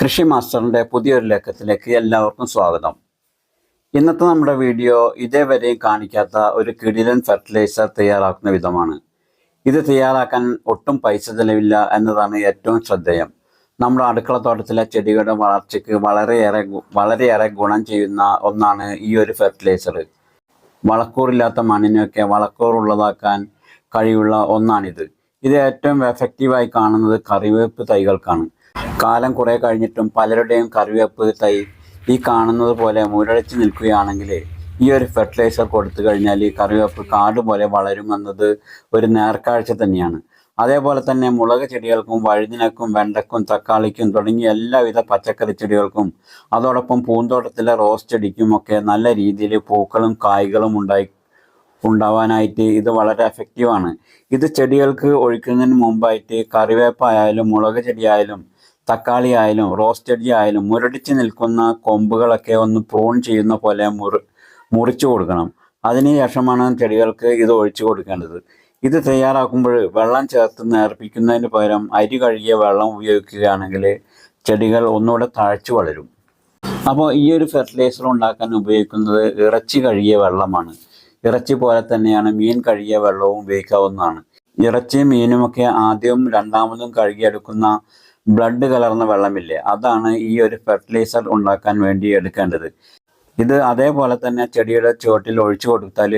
കൃഷി മാസ്റ്ററിൻ്റെ പുതിയൊരു ലേഖനത്തിലേക്ക് എല്ലാവർക്കും സ്വാഗതം. ഇന്നത്തെ നമ്മുടെ വീഡിയോ ഇതേവരെയും കാണിക്കാത്ത ഒരു കിടിലൻ ഫെർട്ടിലൈസർ തയ്യാറാക്കുന്ന വിധമാണ്. ഇത് തയ്യാറാക്കാൻ ഒട്ടും പൈസ ചിലവില്ല എന്നതാണ് ഏറ്റവും ശ്രദ്ധേയം. നമ്മുടെ അടുക്കളത്തോട്ടത്തിലെ ചെടികളുടെ വളർച്ചയ്ക്ക് വളരെയേറെ ഗുണം ചെയ്യുന്ന ഒന്നാണ് ഈ ഒരു ഫെർട്ടിലൈസർ. വളക്കൂറില്ലാത്ത മണ്ണിനെയൊക്കെ വളക്കൂറുള്ളതാക്കാൻ കഴിവുള്ള ഒന്നാണിത്. ഇത് ഏറ്റവും എഫക്റ്റീവായി കാണുന്നത് കറിവേപ്പ് തൈകൾക്കാണ്. കാലം കുറേ കഴിഞ്ഞിട്ടും പലരുടെയും കറിവേപ്പ് തൈ ഈ കാണുന്നത് പോലെ മുരടിച്ച് നിൽക്കുകയാണെങ്കിൽ ഈ ഒരു ഫെർട്ടിലൈസർ കൊടുത്തു കഴിഞ്ഞാൽ ഈ കറിവേപ്പ് കാട് പോലെ വളരുമെന്നത് ഒരു നേർക്കാഴ്ച തന്നെയാണ്. അതേപോലെ തന്നെ മുളക് ചെടികൾക്കും വഴുതിനക്കും വെണ്ടയ്ക്കും തക്കാളിക്കും തുടങ്ങിയ എല്ലാവിധ പച്ചക്കറി ചെടികൾക്കും അതോടൊപ്പം പൂന്തോട്ടത്തിലെ റോസ് ചെടിക്കുമൊക്കെ നല്ല രീതിയിൽ പൂക്കളും കായ്കളും ഉണ്ടാവാനായിട്ട് ഇത് വളരെ എഫക്റ്റീവാണ്. ഇത് ചെടികൾക്ക് ഒഴിക്കുന്നതിന് മുമ്പായിട്ട് കറിവേപ്പായാലും മുളക് ചെടിയായാലും തക്കാളി ആയാലും റോസ് ചെടി ആയാലും മുരടിച്ച് നിൽക്കുന്ന കൊമ്പുകളൊക്കെ ഒന്ന് പ്രൂൺ ചെയ്യുന്ന പോലെ മുറിച്ചു കൊടുക്കണം. അതിനുശേഷമാണ് ചെടികൾക്ക് ഇത് ഒഴിച്ചു കൊടുക്കേണ്ടത്. ഇത് തയ്യാറാക്കുമ്പോൾ വെള്ളം ചേർത്ത് നേർപ്പിക്കുന്നതിന് പകരം അരി കഴുകിയ വെള്ളം ഉപയോഗിക്കുകയാണെങ്കിൽ ചെടികൾ ഒന്നുകൂടെ തഴച്ചു വളരും. അപ്പോൾ ഈ ഒരു ഫെർട്ടിലൈസർ ഉണ്ടാക്കാൻ ഉപയോഗിക്കുന്നത് ഇറച്ചി കഴുകിയ വെള്ളമാണ്. ഇറച്ചി പോലെ തന്നെയാണ് മീൻ കഴുകിയ വെള്ളവും ഉപയോഗിക്കാവുന്നതാണ്. ഇറച്ചിയും മീനുമൊക്കെ ആദ്യവും രണ്ടാമതും കഴുകിയെടുക്കുന്ന ബ്ലഡ് കലർന്ന വെള്ളമില്ലേ, അതാണ് ഈ ഒരു ഫെർട്ടിലൈസർ ഉണ്ടാക്കാൻ വേണ്ടി എടുക്കേണ്ടത്. ഇത് അതേപോലെ തന്നെ ചെടിയുടെ ചുവട്ടിൽ ഒഴിച്ചു കൊടുത്താൽ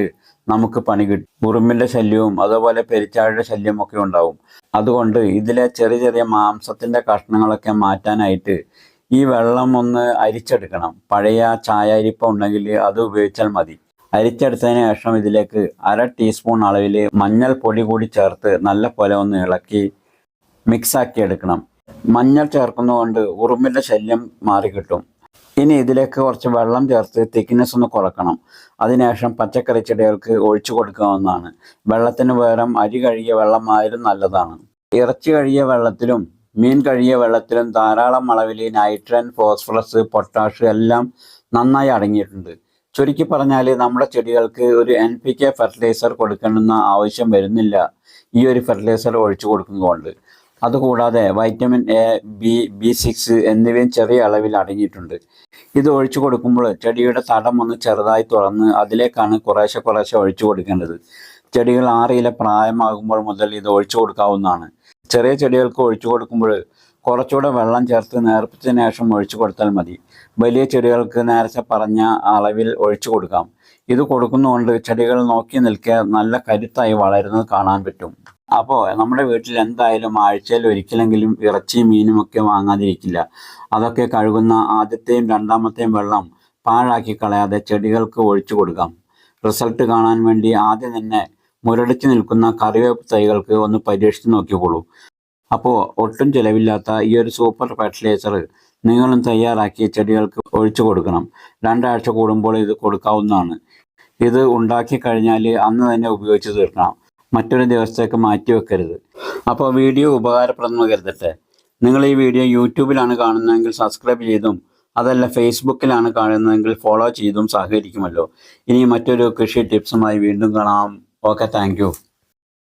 നമുക്ക് പണി കിട്ടും. ഉറുമ്പിൻ്റെ ശല്യവും അതുപോലെ പെരിച്ചാഴിയുടെ ശല്യമൊക്കെ ഉണ്ടാവും. അതുകൊണ്ട് ഇതിലെ ചെറിയ ചെറിയ മാംസത്തിൻ്റെ കഷ്ണങ്ങളൊക്കെ മാറ്റാനായിട്ട് ഈ വെള്ളം ഒന്ന് അരിച്ചെടുക്കണം. പഴയ ചായ അരിപ്പ ഉണ്ടെങ്കിൽ അത് ഉപയോഗിച്ചാൽ മതി. അരിച്ചെടുത്തതിന് ശേഷം ഇതിലേക്ക് 1/2 ടീസ്പൂൺ അളവിൽ മഞ്ഞൾ പൊടി കൂടി ചേർത്ത് നല്ല പോലെ ഒന്ന് ഇളക്കി മിക്സാക്കി എടുക്കണം. മഞ്ഞൾ ചേർക്കുന്നതുകൊണ്ട് ഉറുമ്പിൻ്റെ ശല്യം മാറിക്കിട്ടും. ഇനി ഇതിലേക്ക് കുറച്ച് വെള്ളം ചേർത്ത് തിക്നെസ് ഒന്ന് കുറക്കണം. അതിനുശേഷം പച്ചക്കറി ചെടികൾക്ക് ഒഴിച്ചു കൊടുക്കാവുന്നതാണ്. വെള്ളത്തിന് പകരം അരി കഴുകിയ വെള്ളമായാലും നല്ലതാണ്. ഇറച്ചി കഴുകിയ വെള്ളത്തിലും മീൻ കഴുകിയ വെള്ളത്തിലും ധാരാളം അളവിൽ നൈട്രജൻ, ഫോസ്ഫറസ്, പൊട്ടാഷ് എല്ലാം നന്നായി അടങ്ങിയിട്ടുണ്ട്. ചുരുക്കി പറഞ്ഞാൽ നമ്മുടെ ചെടികൾക്ക് ഒരു NPK ഫെർട്ടിലൈസർ കൊടുക്കേണ്ടുന്ന ആവശ്യം വരുന്നില്ല ഈ ഒരു ഫെർട്ടിലൈസർ ഒഴിച്ചു കൊടുക്കുന്നതുകൊണ്ട്. അതുകൂടാതെ വൈറ്റമിൻ A, B, B6 എന്നിവയും ചെറിയ അളവിൽ അടങ്ങിയിട്ടുണ്ട്. ഇത് ഒഴിച്ചു കൊടുക്കുമ്പോൾ ചെടിയുടെ തടം ഒന്ന് ചെറുതായി തുറന്ന് അതിലേക്കാണ് കുറേശ്ശെ ഒഴിച്ചു കൊടുക്കേണ്ടത്. ചെടികൾ 6 ഇല പ്രായമാകുമ്പോൾ മുതൽ ഇത് ഒഴിച്ചു കൊടുക്കാവുന്നതാണ്. ചെറിയ ചെടികൾക്ക് ഒഴിച്ചു കൊടുക്കുമ്പോൾ കുറച്ചുകൂടെ വെള്ളം ചേർത്ത് നേർപ്പിച്ചതിന് ശേഷം ഒഴിച്ചു കൊടുത്താൽ മതി. വലിയ ചെടികൾക്ക് നേരത്തെ പറഞ്ഞ അളവിൽ ഒഴിച്ചു കൊടുക്കാം. ഇത് കൊടുക്കുന്നതുകൊണ്ട് ചെടികൾ നോക്കി നിൽക്കെ നല്ല കരുത്തായി വളരുന്നത് കാണാൻ പറ്റും. അപ്പോൾ നമ്മുടെ വീട്ടിൽ എന്തായാലും ആഴ്ചയിൽ ഒരിക്കലെങ്കിലും ഇറച്ചിയും മീനുമൊക്കെ വാങ്ങാതിരിക്കില്ല. അതൊക്കെ കഴുകുന്ന ആദ്യത്തെയും രണ്ടാമത്തെയും വെള്ളം പാഴാക്കി കളയാതെ ചെടികൾക്ക് ഒഴിച്ചു കൊടുക്കാം. റിസൾട്ട് കാണാൻ വേണ്ടി ആദ്യം തന്നെ മുരടിച്ച് നിൽക്കുന്ന കറിവേപ്പ് തൈകൾക്ക് ഒന്ന് പരീക്ഷിച്ച് നോക്കിക്കോളൂ. അപ്പോൾ ഒട്ടും ചിലവില്ലാത്ത ഈ ഒരു സൂപ്പർ ഫെർട്ടിലൈസർ നിങ്ങളും തയ്യാറാക്കി ചെടികൾക്ക് ഒഴിച്ചു കൊടുക്കണം. 2 ആഴ്ച കൂടുമ്പോൾ ഇത് കൊടുക്കാവുന്നതാണ്. ഇത് ഉണ്ടാക്കി കഴിഞ്ഞാൽ അന്ന് തന്നെ ഉപയോഗിച്ച് തീർക്കണം. മറ്റൊരു ദിവസത്തേക്ക് മാറ്റി വെക്കരുത്. അപ്പോൾ വീഡിയോ ഉപകാരപ്രദമെന്ന് കരുതട്ടെ. നിങ്ങൾ ഈ വീഡിയോ യൂട്യൂബിലാണ് കാണുന്നതെങ്കിൽ സബ്സ്ക്രൈബ് ചെയ്തും അതല്ല ഫേസ്ബുക്കിലാണ് കാണുന്നതെങ്കിൽ ഫോളോ ചെയ്തും സഹകരിക്കുമല്ലോ. ഇനി മറ്റൊരു കൃഷി ടിപ്സുമായി വീണ്ടും കാണാം. Okay, thank you.